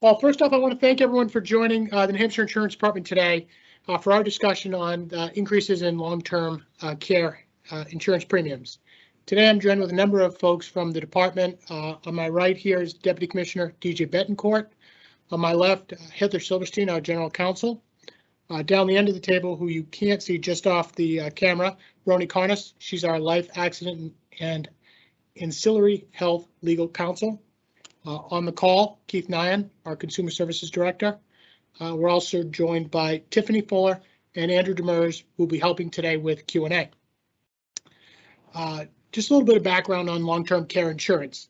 Well, first off, I want to thank everyone for joining the New Hampshire Insurance Department today for our discussion on increases in long-term care insurance premiums. Today, I'm joined with a number of folks from the department. On my right here is Deputy Commissioner DJ Betancourt. On my left, Heather Silverstein, our General Counsel. Down the end of the table, who you can't see just off the camera, Roni Carnes. She's our Life, Accident, and Ancillary Health Legal Counsel. On the call, Keith Nyan, our Consumer Services Director. We're also joined by Tiffany Fuller and Andrew Demers, who will be helping today with Q&A. Just a little bit of background on long-term care insurance.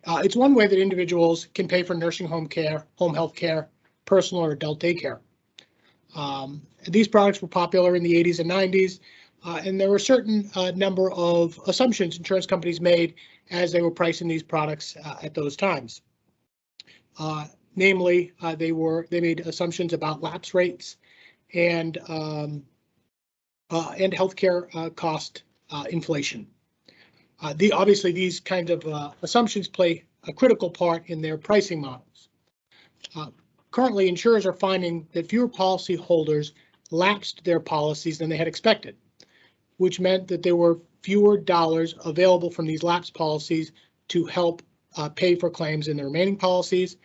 It's one way that individuals can pay for nursing home care, home health care, personal or adult daycare. These products were popular in the 80s and 90s, and there were a certain number of assumptions insurance companies made as they were pricing these products at those times. Namely, they made assumptions about lapse rates and healthcare cost inflation. Obviously, these kinds of assumptions play a critical part in their pricing models. Currently, insurers are finding that fewer policyholders lapsed their policies than they had expected, which meant that there were fewer dollars available from these lapsed policies to help pay for claims in the remaining policies.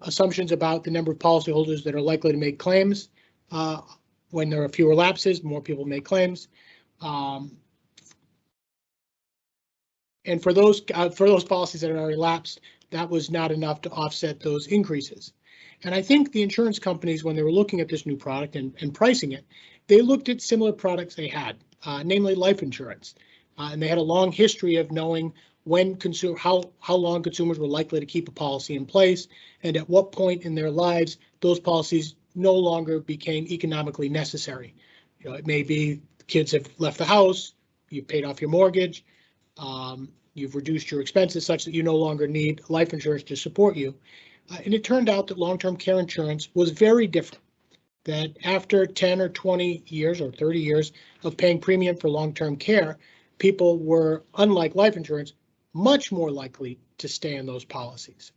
Assumptions about the number of policyholders that are likely to make claims. When there are fewer lapses, more people make claims. And for those policies that are already lapsed, that was not enough to offset those increases. And I think the insurance companies, when they were looking at this new product and pricing it, they looked at similar products they had, namely life insurance. And they had a long history of knowing when how long consumers were likely to keep a policy in place, and at what point in their lives those policies no longer became economically necessary. You know, it may be kids have left the house, you've paid off your mortgage, you've reduced your expenses such that you no longer need life insurance to support you. And it turned out that long-term care insurance was very different, that after 10 or 20 years or 30 years of paying premium for long-term care, people were, unlike life insurance, much more likely to stay in those policies.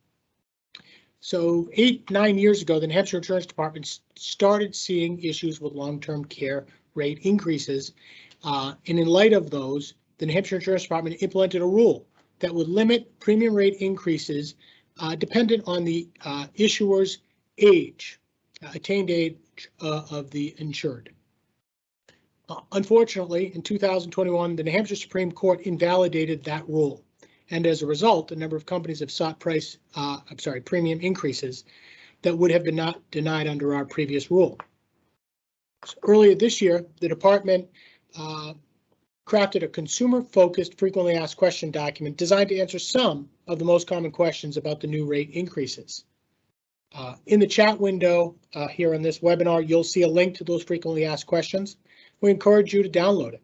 So 8-9 years ago, the New Hampshire Insurance Department started seeing issues with long-term care rate increases. And in light of those, the New Hampshire Insurance Department implemented a rule that would limit premium rate increases dependent on the issuer's age, attained age of the insured. Unfortunately, in 2021, the New Hampshire Supreme Court invalidated that rule. And as a result, a number of companies have sought premium increases that would have been not denied under our previous rule. So earlier this year, the department crafted a consumer-focused frequently asked question document designed to answer some of the most common questions about the new rate increases. In the chat window here on this webinar, you'll see a link to those frequently asked questions. We encourage you to download it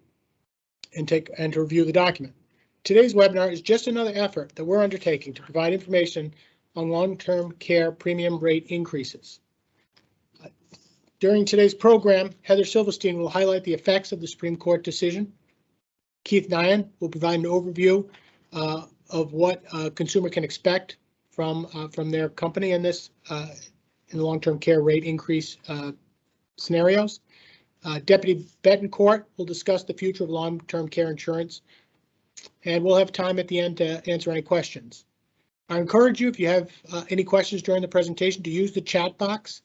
and to review the document. Today's webinar is just another effort that we're undertaking to provide information on long-term care premium rate increases. During today's program, Heather Silverstein will highlight the effects of the Supreme Court decision. Keith Nyan will provide an overview of what a consumer can expect from their company in this in the long-term care rate increase scenarios. Deputy Betancourt will discuss the future of long-term care insurance, and we'll have time at the end to answer any questions. I encourage you, if you have any questions during the presentation, to use the chat box.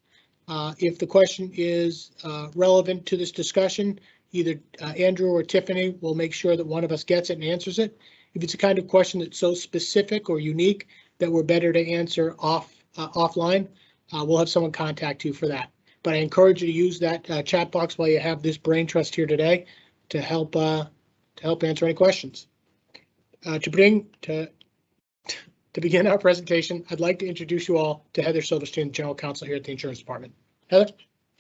If the question is relevant to this discussion, either Andrew or Tiffany will make sure that one of us gets it and answers it. If it's a kind of question that's so specific or unique that we're better to answer offline, we'll have someone contact you for that. But I encourage you to use that chat box while you have this brain trust here today to help answer any questions. To begin our presentation, I'd like to introduce you all to Heather Silverstein, General Counsel here at the Insurance Department. Heather?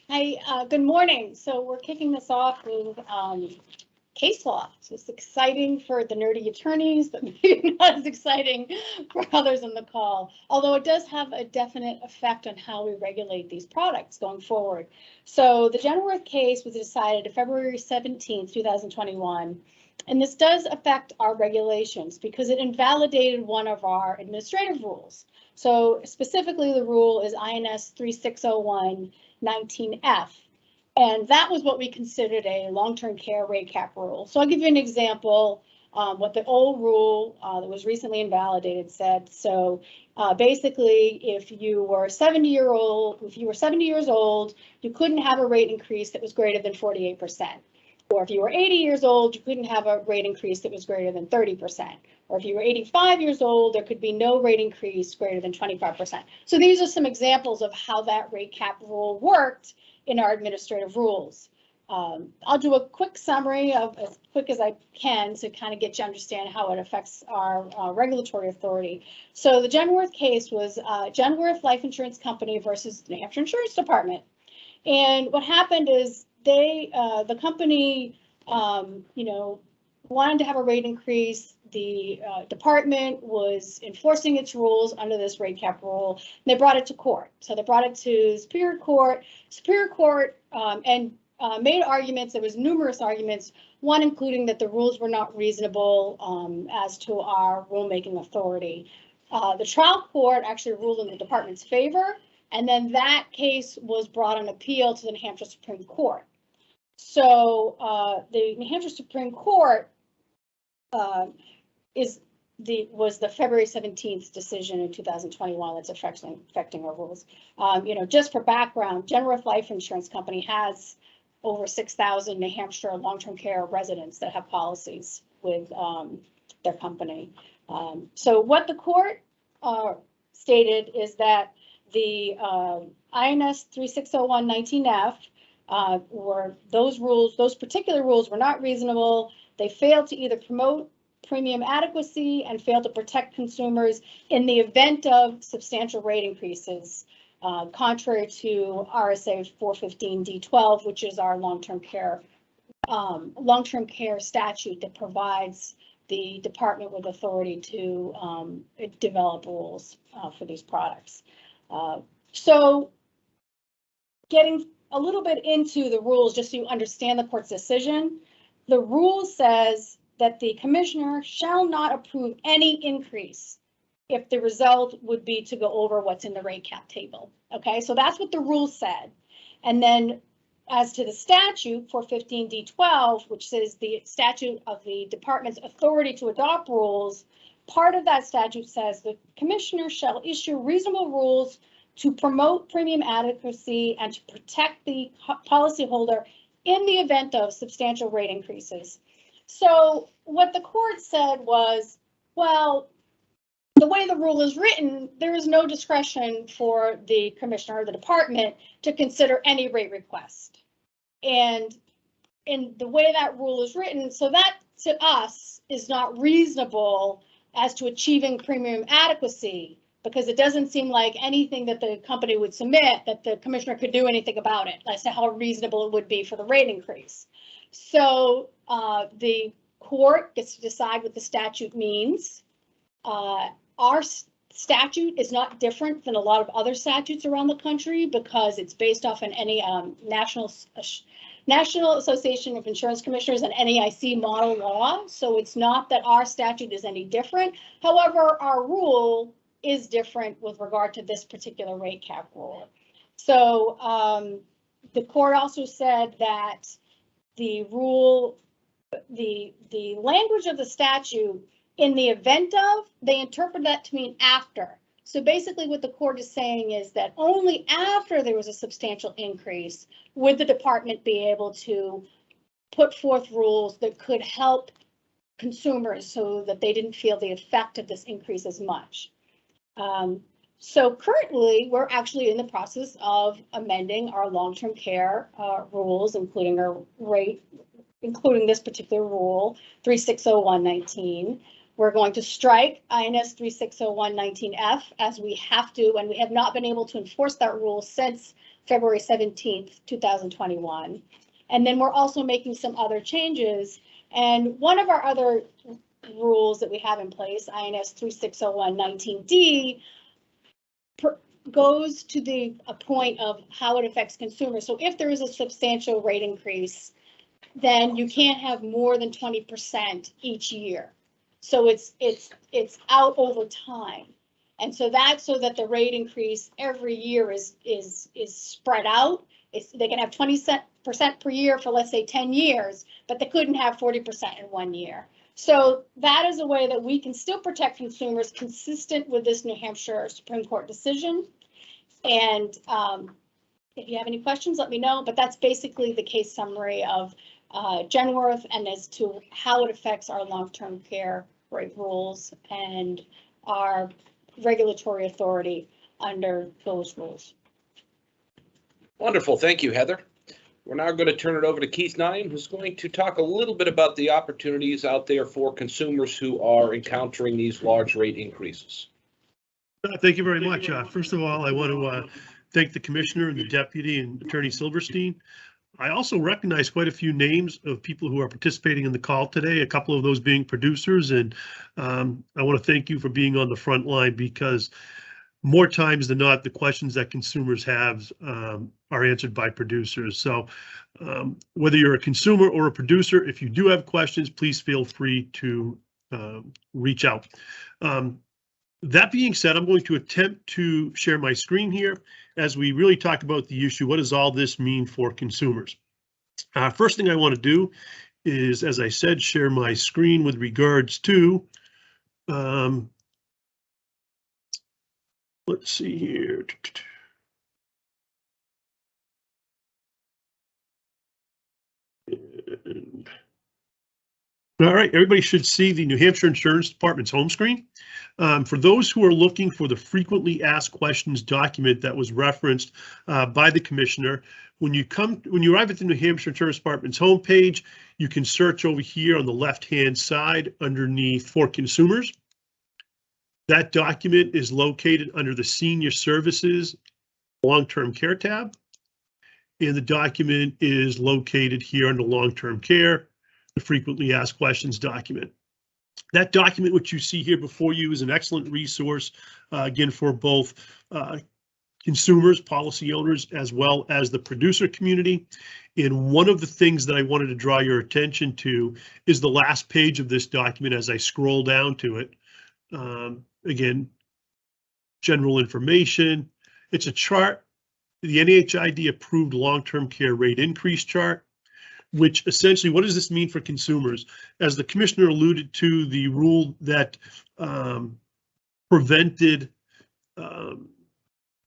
Hi, good morning. So we're kicking this off with case law. So it's exciting for the nerdy attorneys, but maybe not as exciting for others on the call, although it does have a definite effect on how we regulate these products going forward. So the Genworth case was decided February 17th, 2021. And this does affect our regulations because it invalidated one of our administrative rules. So specifically, the rule is INS 3601-19F. And that was what we considered a long-term care rate cap rule. So I'll give you an example. What the old rule that was recently invalidated said. So basically, if you were 70 years old, you couldn't have a rate increase that was greater than 48%. Or if you were 80 years old, you couldn't have a rate increase that was greater than 30%. Or if you were 85 years old, there could be no rate increase greater than 25%. So these are some examples of how that rate cap rule worked in our administrative rules. I'll do a quick summary of as quick as I can to kind of get you to understand how it affects our regulatory authority. So the Genworth case was Genworth Life Insurance Company versus the Hampshire Insurance Department. And what happened is the company, wanted to have a rate increase. The department was enforcing its rules under this rate cap rule, and they brought it to court. So they brought it to Superior Court. Superior Court made arguments. There was numerous arguments, one including that the rules were not reasonable as to our rulemaking authority. The trial court actually ruled in the department's favor, and then that case was brought on appeal to the New Hampshire Supreme Court. So the New Hampshire Supreme Court was the February 17th decision in 2021 that's affecting our rules. Just for background, Genworth Life Insurance Company has over 6,000 New Hampshire long-term care residents that have policies with their company. So what the court stated is that the INS 3601-19F were those particular rules were not reasonable. They failed to either promote premium adequacy and failed to protect consumers in the event of substantial rate increases, contrary to RSA 415D12, which is our long-term care statute that provides the department with authority to develop rules for these products. So getting a little bit into the rules, just so you understand the court's decision, the rule says that the commissioner shall not approve any increase if the result would be to go over what's in the rate cap table. Okay, so that's what the rule said. And then as to the statute 415D12, which says the statute of the department's authority to adopt rules, part of that statute says the commissioner shall issue reasonable rules to promote premium adequacy and to protect the policyholder in the event of substantial rate increases. So what the court said was, well, the way the rule is written, there is no discretion for the commissioner or the department to consider any rate request. And in the way that rule is written, so that to us is not reasonable as to achieving premium adequacy, because it doesn't seem like anything that the company would submit that the commissioner could do anything about it as to how reasonable it would be for the rate increase. So the court gets to decide what the statute means. Our statute is not different than a lot of other statutes around the country because it's based off an any National Association of Insurance Commissioners and NAIC model law. So it's not that our statute is any different. However, our rule is different with regard to this particular rate cap rule. So the court also said that the rule, the language of the statute, in the event of, they interpret that to mean after. So basically what the court is saying is that only after there was a substantial increase would the department be able to put forth rules that could help consumers so that they didn't feel the effect of this increase as much. So currently, we're actually in the process of amending our long-term care rules, including this particular rule, 3601-19. We're going to strike INS 3601-19F as we have to, and we have not been able to enforce that rule since February 17th, 2021. And then we're also making some other changes. And one of our other rules that we have in place, INS 3601-19D, goes to a point of how it affects consumers. So if there is a substantial rate increase, then you can't have more than 20% each year. So it's out over time. And so that's so that the rate increase every year is spread out. They can have 20% per year for, let's say, 10 years, but they couldn't have 40% in 1 year. So that is a way that we can still protect consumers consistent with this New Hampshire Supreme Court decision. And if you have any questions, let me know. But that's basically the case summary of Genworth and as to how it affects our long-term care rate rules and our regulatory authority under those rules. Wonderful. Thank you, Heather. We're now going to turn it over to Keith Nye, who's going to talk a little bit about the opportunities out there for consumers who are encountering these large rate increases. Thank you very much. First of all, I want to thank the commissioner and the deputy and Attorney Silverstein. I also recognize quite a few names of people who are participating in the call today, a couple of those being producers. And I want to thank you for being on the front line, because more times than not, the questions that consumers have are answered by producers. So whether you're a consumer or a producer, if you do have questions, please feel free to reach out. That being said, I'm going to attempt to share my screen here as we really talk about the issue. What does all this mean for consumers? First thing I want to do is, as I said, share my screen with regards to, let's see here. All right, everybody should see the New Hampshire Insurance Department's home screen. For those who are looking for the frequently asked questions document that was referenced by the commissioner, when you arrive at the New Hampshire Insurance Department's homepage, you can search over here on the left-hand side underneath for consumers. That document is located under the Senior Services Long-Term Care tab, and the document is located here under Long-Term Care, the Frequently Asked Questions document. That document, which you see here before you, is an excellent resource, again, for both consumers, policy owners, as well as the producer community. And one of the things that I wanted to draw your attention to is the last page of this document as I scroll down to it. Again, general information. It's a chart, the NHID approved long-term care rate increase chart, which essentially, what does this mean for consumers? As the commissioner alluded to, the rule that prevented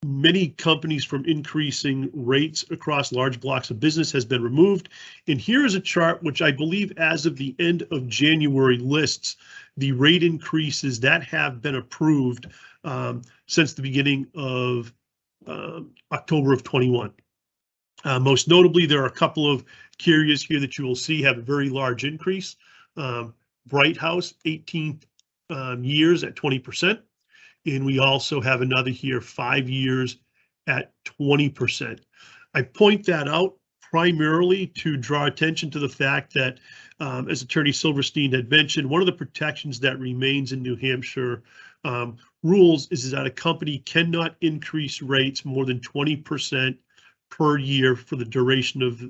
many companies from increasing rates across large blocks of business has been removed. And here is a chart which I believe as of the end of January lists the rate increases that have been approved since the beginning of October of 21. Most notably, there are a couple of carriers here that you will see have a very large increase. Brighthouse, 18 years at 20%. And we also have another here, 5 years at 20%. I point that out primarily to draw attention to the fact that, as Attorney Silverstein had mentioned, one of the protections that remains in New Hampshire rules is that a company cannot increase rates more than 20% per year for the duration of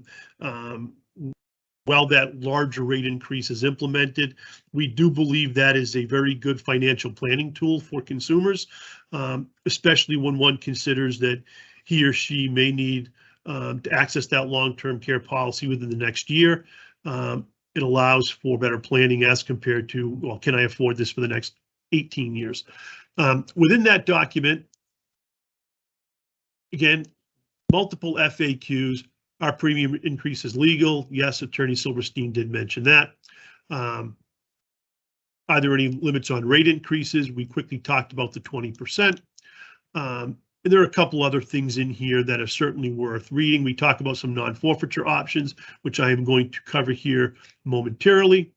while that larger rate increase is implemented. We do believe that is a very good financial planning tool for consumers, especially when one considers that he or she may need to access that long-term care policy within the next year. It allows for better planning as compared to, well, can I afford this for the next 18 years? Within that document, again, multiple FAQs. Our premium increase is legal. Yes, Attorney Silverstein did mention that. Are there any limits on rate increases? We quickly talked about the 20%. And there are a couple other things in here that are certainly worth reading. We talk about some non-forfeiture options, which I am going to cover here momentarily.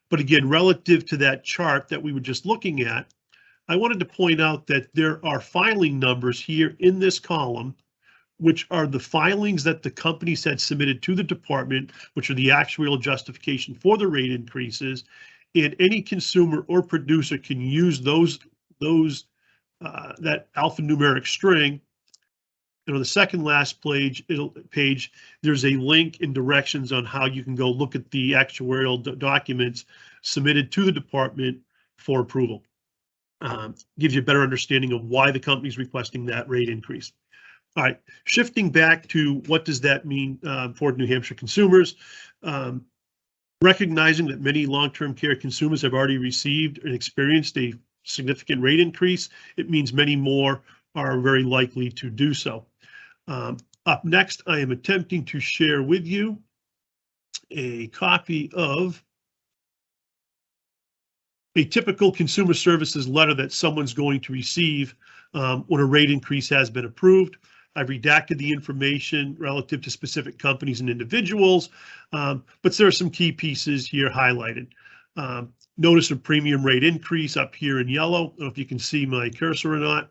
But again, relative to that chart that we were just looking at, I wanted to point out that there are filing numbers here in this column, which are the filings that the companies had submitted to the department, which are the actual justification for the rate increases. And any consumer or producer can use that alphanumeric string And on the second last page, there's a link and directions on how you can go look at the actuarial documents submitted to the department for approval. Gives you a better understanding of why the company's requesting that rate increase. All right, shifting back to what does that mean for New Hampshire consumers? Recognizing that many long-term care consumers have already received and experienced a significant rate increase, it means many more are very likely to do so. Up next, I am attempting to share with you a copy of a typical consumer services letter that someone's going to receive when a rate increase has been approved. I've redacted the information relative to specific companies and individuals, but there are some key pieces here highlighted. Notice of premium rate increase up here in yellow. I don't know if you can see my cursor or not.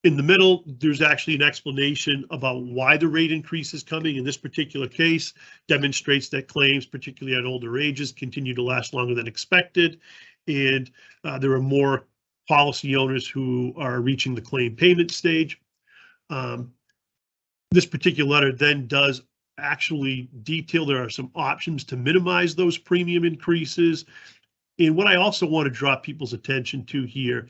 In the middle, there's actually an explanation about why the rate increase is coming. In this particular case, demonstrates that claims, particularly at older ages, continue to last longer than expected, and there are more policy owners who are reaching the claim payment stage. This particular letter then does actually detail there are some options to minimize those premium increases. And what I also want to draw people's attention to here,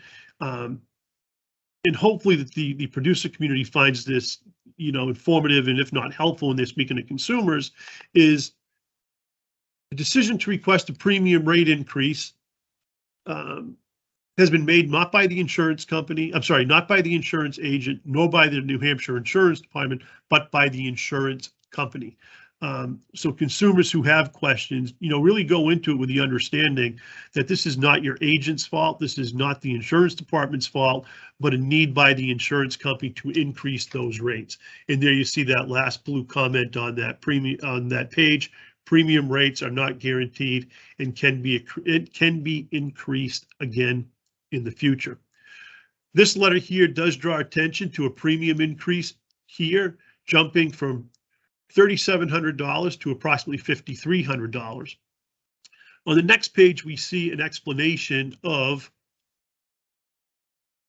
and hopefully that the producer community finds this, informative and if not helpful when they're speaking to consumers, is the decision to request a premium rate increase has been made not by the insurance company, not by the insurance agent, nor by the New Hampshire Insurance Department, but by the insurance company. So consumers who have questions, really go into it with the understanding that this is not your agent's fault, this is not the insurance department's fault, but a need by the insurance company to increase those rates. And there you see that last blue comment on that page. Premium rates are not guaranteed and can be increased again in the future. This letter here does draw attention to a premium increase here, jumping from $3,700 to approximately $5,300. On the next page, we see an explanation of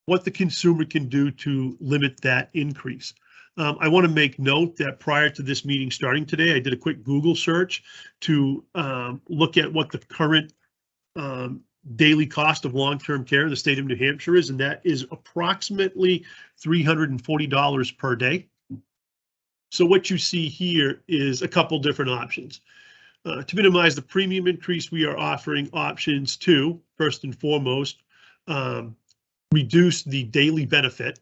what the consumer can do to limit that increase. I want to make note that prior to this meeting starting today, I did a quick Google search to look at what the current daily cost of long-term care in the state of New Hampshire is, and that is approximately $340 per day. So what you see here is a couple different options. To minimize the premium increase, we are offering options to, first and foremost, reduce the daily benefit.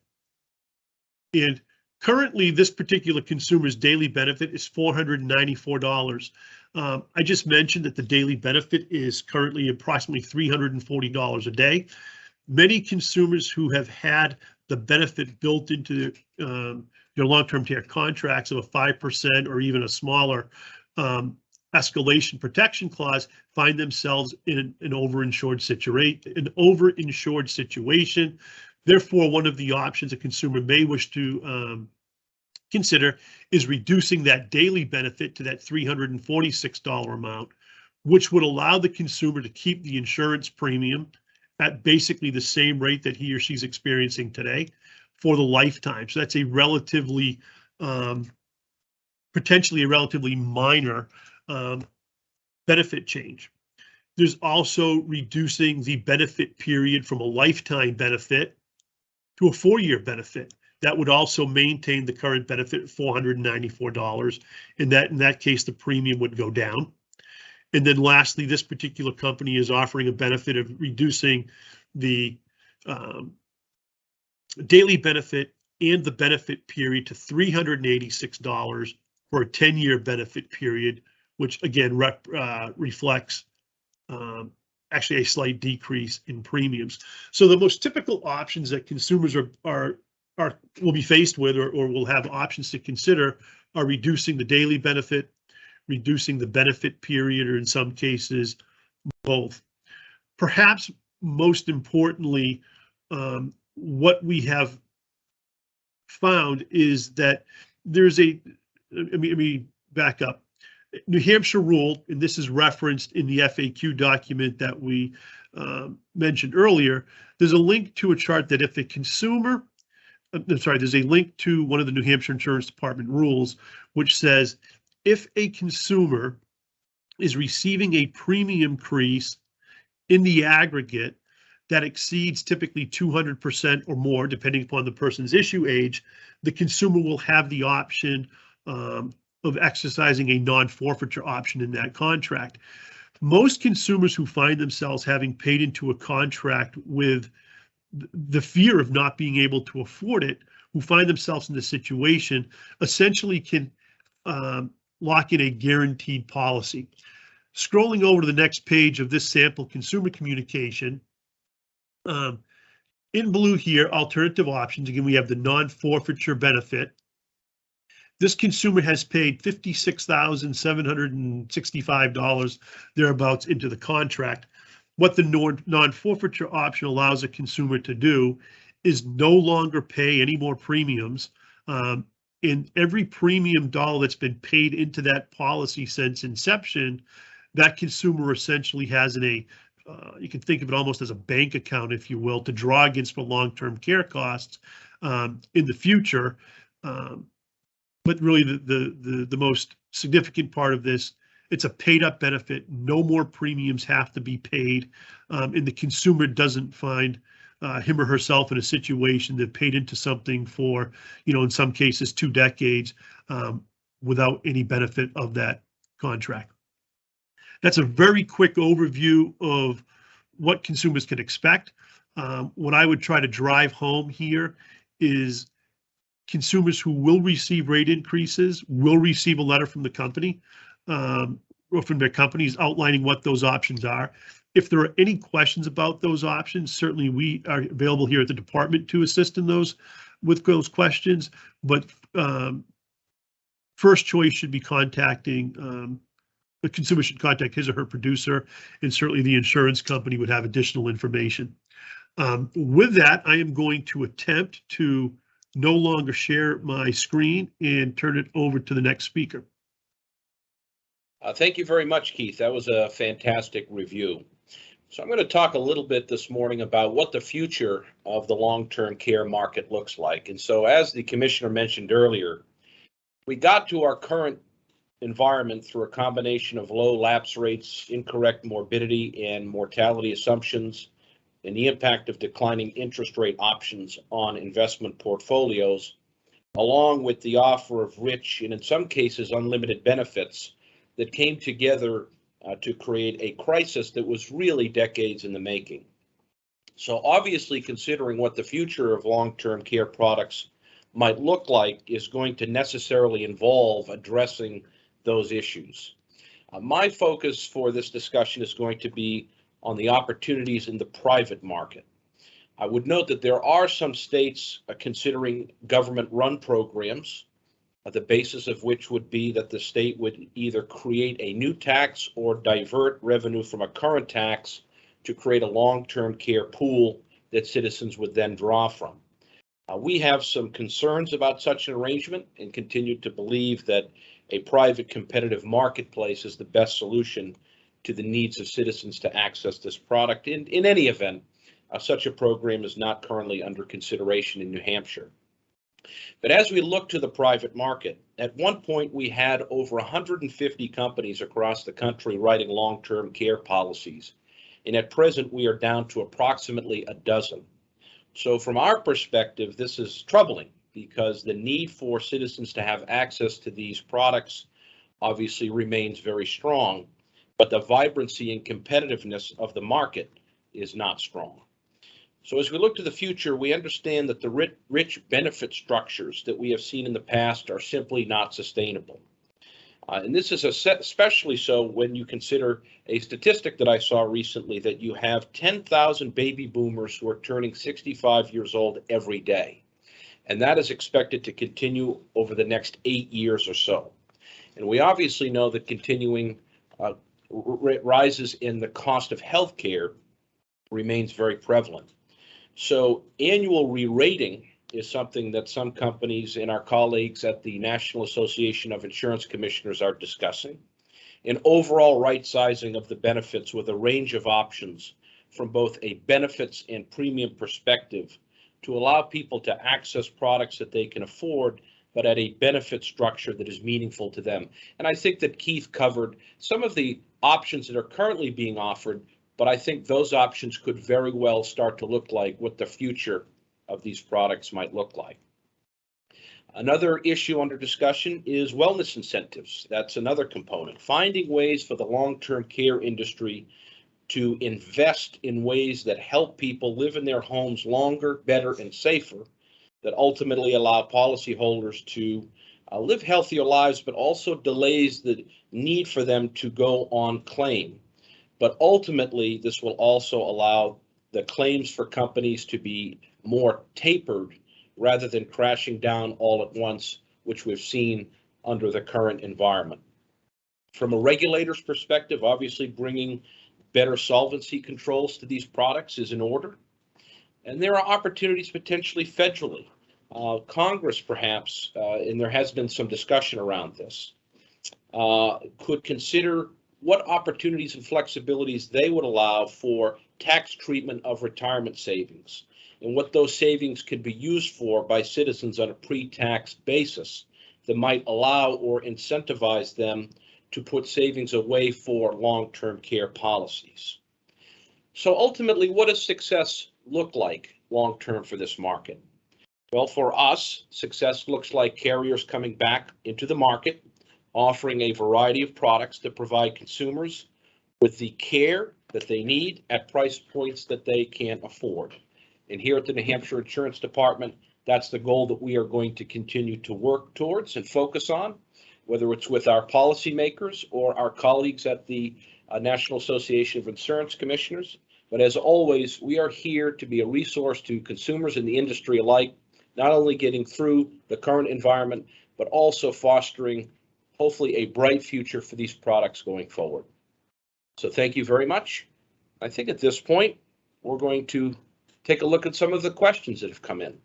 And currently, this particular consumer's daily benefit is $494. I just mentioned that the daily benefit is currently approximately $340 a day. Many consumers who have had the benefit built into their long-term care contracts of a 5% or even a smaller escalation protection clause find themselves in an overinsured situation. Therefore, one of the options a consumer may wish to consider is reducing that daily benefit to that $346 amount, which would allow the consumer to keep the insurance premium at basically the same rate that he or she's experiencing today for the lifetime. So that's a relatively, potentially a relatively minor benefit change. There's also reducing the benefit period from a lifetime benefit to a 4-year benefit. That would also maintain the current benefit at $494. In that case, the premium would go down. And then lastly, this particular company is offering a benefit of reducing the daily benefit and the benefit period to $386 for a 10-year benefit period, which again reflects actually a slight decrease in premiums. So the most typical options that consumers will be faced with or will have options to consider are reducing the daily benefit, reducing the benefit period, or in some cases, both. Perhaps most importantly, what we have found is that there's let me back up. New Hampshire ruled, and this is referenced in the FAQ document that we mentioned earlier, there's a link to a chart that if a consumer I'm sorry, there's a link to one of the New Hampshire Insurance Department rules, which says if a consumer is receiving a premium increase in the aggregate that exceeds typically 200% or more, depending upon the person's issue age, the consumer will have the option of exercising a non-forfeiture option in that contract. Most consumers who find themselves having paid into a contract with the fear of not being able to afford it, who find themselves in this situation, essentially can lock in a guaranteed policy. Scrolling over to the next page of this sample consumer communication, in blue here, alternative options. Again, we have the non-forfeiture benefit. This consumer has paid $56,765 thereabouts into the contract. What the non-forfeiture option allows a consumer to do is no longer pay any more premiums. In every premium dollar that's been paid into that policy since inception, that consumer essentially has you can think of it almost as a bank account, if you will, to draw against for long-term care costs in the future. But really the most significant part of this, it's a paid up benefit. No more premiums have to be paid, and the consumer doesn't find him or herself in a situation that paid into something for, in some cases 2 decades without any benefit of that contract. That's a very quick overview of what consumers can expect. What I would try to drive home here is consumers who will receive rate increases will receive a letter from the company or from their companies outlining what those options are. If there are any questions about those options, certainly we are available here at the department to assist in with those questions. But first choice should be contacting the consumer should contact his or her producer, and certainly the insurance company would have additional information. With that, I am going to attempt to no longer share my screen and turn it over to the next speaker. Thank you very much, Keith. That was a fantastic review. So I'm going to talk a little bit this morning about what the future of the long-term care market looks like. And so as the commissioner mentioned earlier, we got to our current environment through a combination of low lapse rates, incorrect morbidity and mortality assumptions, and the impact of declining interest rate options on investment portfolios, along with the offer of rich and in some cases unlimited benefits that came together to create a crisis that was really decades in the making. So obviously, considering what the future of long-term care products might look like is going to necessarily involve addressing those issues. My focus for this discussion is going to be on the opportunities in the private market. I would note that there are some states considering government-run programs, the basis of which would be that the state would either create a new tax or divert revenue from a current tax to create a long-term care pool that citizens would then draw from. We have some concerns about such an arrangement and continue to believe that a private competitive marketplace is the best solution to the needs of citizens to access this product. In any event, such a program is not currently under consideration in New Hampshire. But as we look to the private market, at one point we had over 150 companies across the country writing long-term care policies. And at present, we are down to approximately a dozen. So from our perspective, this is troubling because the need for citizens to have access to these products obviously remains very strong, but the vibrancy and competitiveness of the market is not strong. So as we look to the future, we understand that the rich benefit structures that we have seen in the past are simply not sustainable. And this is especially so when you consider a statistic that I saw recently that you have 10,000 baby boomers who are turning 65 years old every day. And that is expected to continue over the next 8 years or so. And we obviously know that continuing rises in the cost of health care remains very prevalent. So annual re-rating is something that some companies and our colleagues at the National Association of Insurance Commissioners are discussing. An overall right sizing of the benefits with a range of options from both a benefits and premium perspective to allow people to access products that they can afford, but at a benefit structure that is meaningful to them. And I think that Keith covered some of the options that are currently being offered, but I think those options could very well start to look like what the future of these products might look like. Another issue under discussion is wellness incentives. That's another component. Finding ways for the long-term care industry to invest in ways that help people live in their homes longer, better, and safer, that ultimately allow policyholders to live healthier lives, but also delays the need for them to go on claim. But ultimately, this will also allow the claims for companies to be more tapered rather than crashing down all at once, which we've seen under the current environment. From a regulator's perspective, obviously bringing better solvency controls to these products is in order. And there are opportunities potentially federally. Congress perhaps, and there has been some discussion around this, could consider what opportunities and flexibilities they would allow for tax treatment of retirement savings, and what those savings could be used for by citizens on a pre-tax basis that might allow or incentivize them to put savings away for long-term care policies. So ultimately, what does success look like long-term for this market? Well, for us, success looks like carriers coming back into the market, offering a variety of products that provide consumers with the care that they need at price points that they can afford. And here at the New Hampshire Insurance Department, that's the goal that we are going to continue to work towards and focus on, whether it's with our policymakers or our colleagues at the National Association of Insurance Commissioners. But as always, we are here to be a resource to consumers in the industry alike, not only getting through the current environment, but also fostering hopefully a bright future for these products going forward. So thank you very much. I think at this point, we're going to take a look at some of the questions that have come in.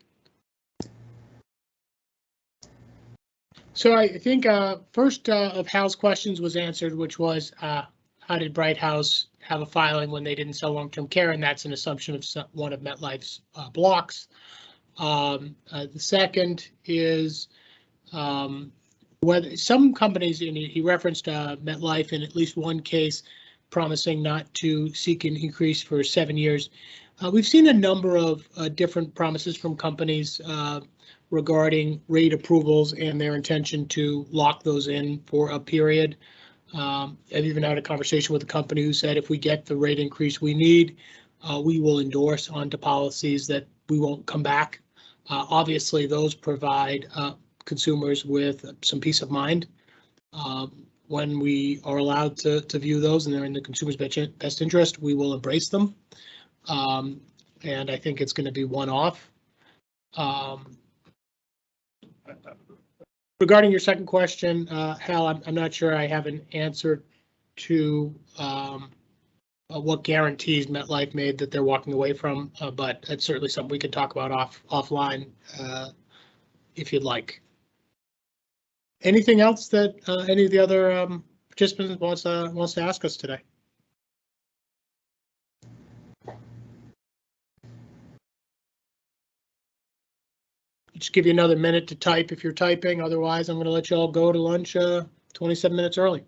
So I think first of Hal's questions was answered, which was how did Brighthouse have a filing when they didn't sell long-term care? And that's an assumption of one of MetLife's blocks. The second is whether some companies, and he referenced MetLife in at least one case, promising not to seek an increase for 7 years. We've seen a number of different promises from companies regarding rate approvals and their intention to lock those in for a period. I've even had a conversation with a company who said if we get the rate increase we need, we will endorse onto policies that we won't come back. Obviously, those provide consumers with some peace of mind when we are allowed to view those and they're in the consumer's best interest. We will embrace them. And I think it's going to be one-off. Regarding your second question, Hal, I'm not sure I have an answer to what guarantees MetLife made that they're walking away from, but it's certainly something we can talk about offline if you'd like. Anything else that any of the other participants wants to ask us today? Just give you another minute to type if you're typing. Otherwise, I'm going to let you all go to lunch 27 minutes early.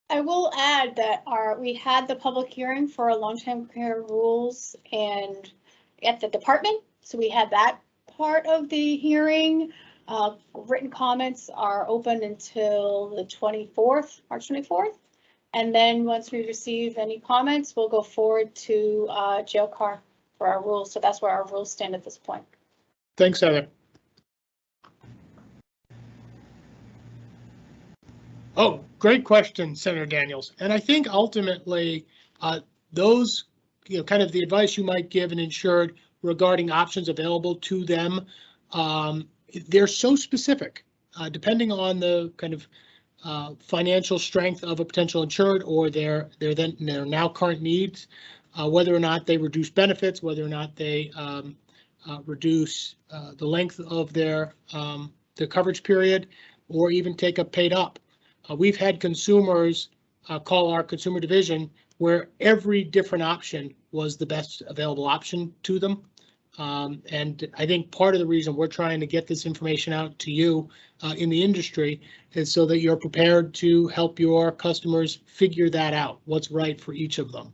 I will add that we had the public hearing for long-term care rules and at the department. So we had that part of the hearing. Written comments are open until the 24th, March 24th. And then once we receive any comments, we'll go forward to jail car for our rules. So that's where our rules stand at this point. Thanks, Heather. Oh, great question, Senator Daniels. And I think ultimately those, kind of the advice you might give an insured regarding options available to them, they're so specific, depending on the kind of financial strength of a potential insured or their now current needs, whether or not they reduce benefits, whether or not they reduce the length of their coverage period, or even take a paid up. We've had consumers call our consumer division, where every different option was the best available option to them. And I think part of the reason we're trying to get this information out to you in the industry is so that you're prepared to help your customers figure that out, what's right for each of them.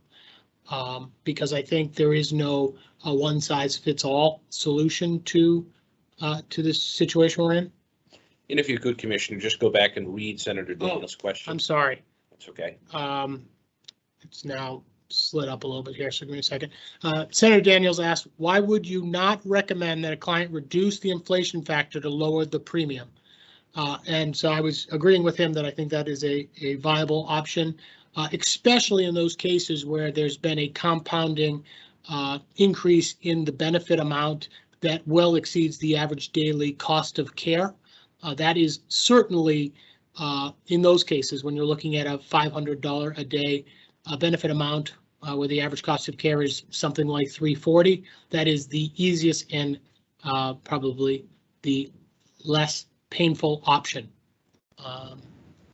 Because I think there is no one-size-fits-all solution to this situation we're in. And if you could, Commissioner, just go back and read Senator Daniels' question. I'm sorry. That's okay. It's now slid up a little bit here, so give me a second. Senator Daniels asked, why would you not recommend that a client reduce the inflation factor to lower the premium? And so I was agreeing with him that I think that is a viable option, especially in those cases where there's been a compounding increase in the benefit amount that well exceeds the average daily cost of care. That is certainly in those cases when you're looking at a $500 a day benefit amount where the average cost of care is something like $340. That is the easiest and probably the less painful option.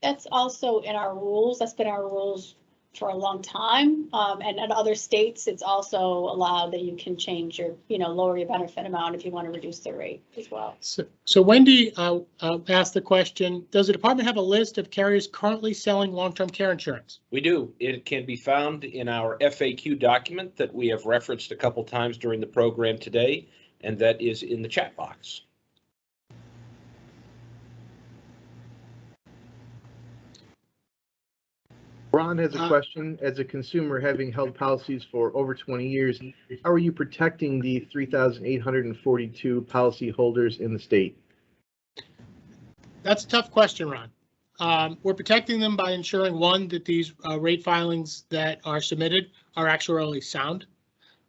That's also in our rules. That's been our rules for a long time. And in other states, it's also allowed that you can change your, lower your benefit amount if you want to reduce the rate as well. So Wendy asked the question, does the department have a list of carriers currently selling long-term care insurance? We do. It can be found in our FAQ document that we have referenced a couple times during the program today, and that is in the chat box. Ron has a question. As a consumer having held policies for over 20 years, how are you protecting the 3,842 policy holders in the state? That's a tough question, Ron. We're protecting them by ensuring, one, that these rate filings that are submitted are actuarially sound,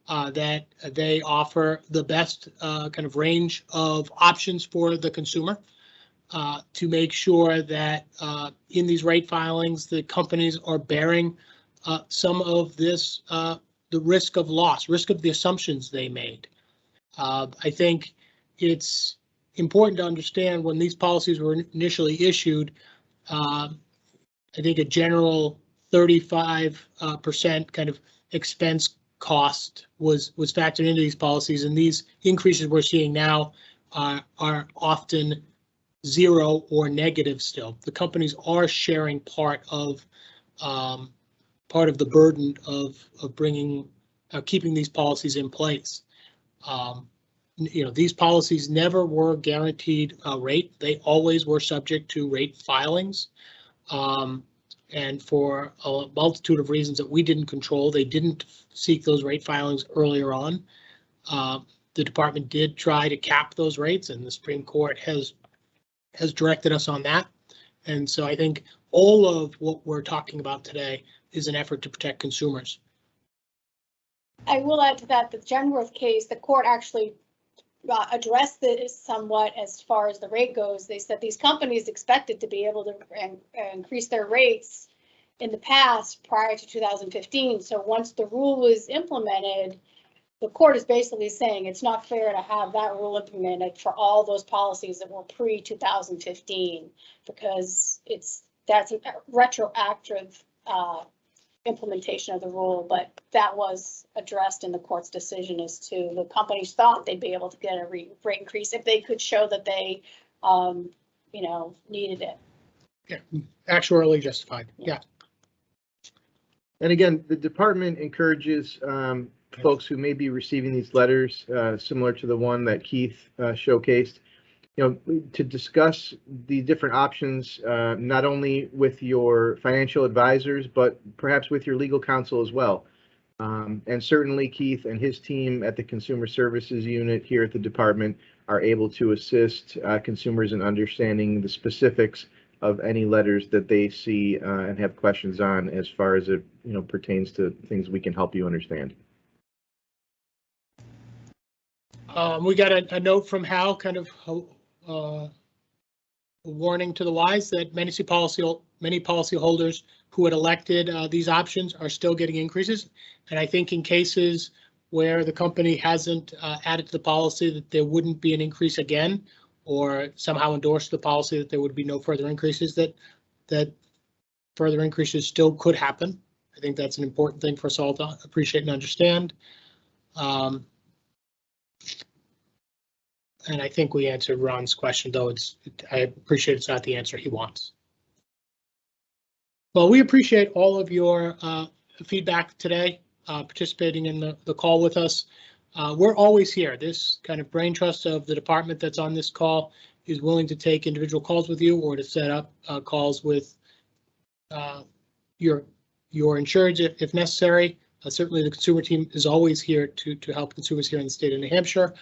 that they offer the best kind of range of options for the consumer. To make sure that in these rate filings, the companies are bearing some of this, the risk of loss, risk of the assumptions they made. I think it's important to understand when these policies were initially issued, I think a general 35% kind of expense cost was factored into these policies, and these increases we're seeing now are often zero or negative still. The companies are sharing part of the burden of bringing, keeping these policies in place. These policies never were guaranteed a rate. They always were subject to rate filings. And for a multitude of reasons that we didn't control, they didn't seek those rate filings earlier on. The department did try to cap those rates, and the Supreme Court has directed us on that. And so I think all of what we're talking about today is an effort to protect consumers. I will add to that, the Genworth case, the court actually addressed this somewhat as far as the rate goes. They said these companies expected to be able to increase their rates in the past prior to 2015. So once the rule was implemented, the court is basically saying it's not fair to have that rule implemented for all those policies that were pre-2015 because that's a retroactive implementation of the rule. But that was addressed in the court's decision as to the companies thought they'd be able to get a rate increase if they could show that they, needed it. Yeah, actuarially justified. Yeah. And again, the department encourages folks who may be receiving these letters, similar to the one that Keith showcased, to discuss the different options, not only with your financial advisors, but perhaps with your legal counsel as well. And certainly Keith and his team at the Consumer Services Unit here at the department are able to assist consumers in understanding the specifics of any letters that they see and have questions on as far as it pertains to things we can help you understand. We got a note from Hal, kind of a warning to the wise that many policyholders who had elected these options are still getting increases. And I think in cases where the company hasn't added to the policy that there wouldn't be an increase again, or somehow endorsed the policy that there would be no further increases, that further increases still could happen. I think that's an important thing for us all to appreciate and understand. And I think we answered Ron's question, though I appreciate it's not the answer he wants. Well, we appreciate all of your feedback today, participating in the call with us. We're always here. This kind of brain trust of the department that's on this call is willing to take individual calls with you or to set up calls with your insureds if necessary. Certainly the consumer team is always here to help consumers here in the state of New Hampshire.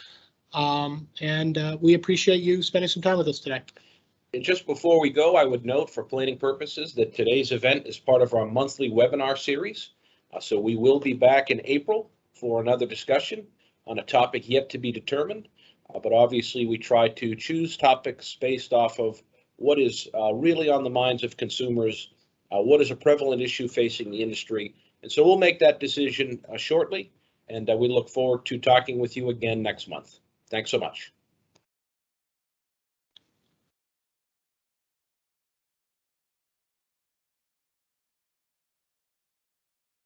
And we appreciate you spending some time with us today. And just before we go, I would note for planning purposes that today's event is part of our monthly webinar series. So we will be back in April for another discussion on a topic yet to be determined. But obviously we try to choose topics based off of what is really on the minds of consumers, what is a prevalent issue facing the industry. And so we'll make that decision shortly, and we look forward to talking with you again next month. Thanks so much.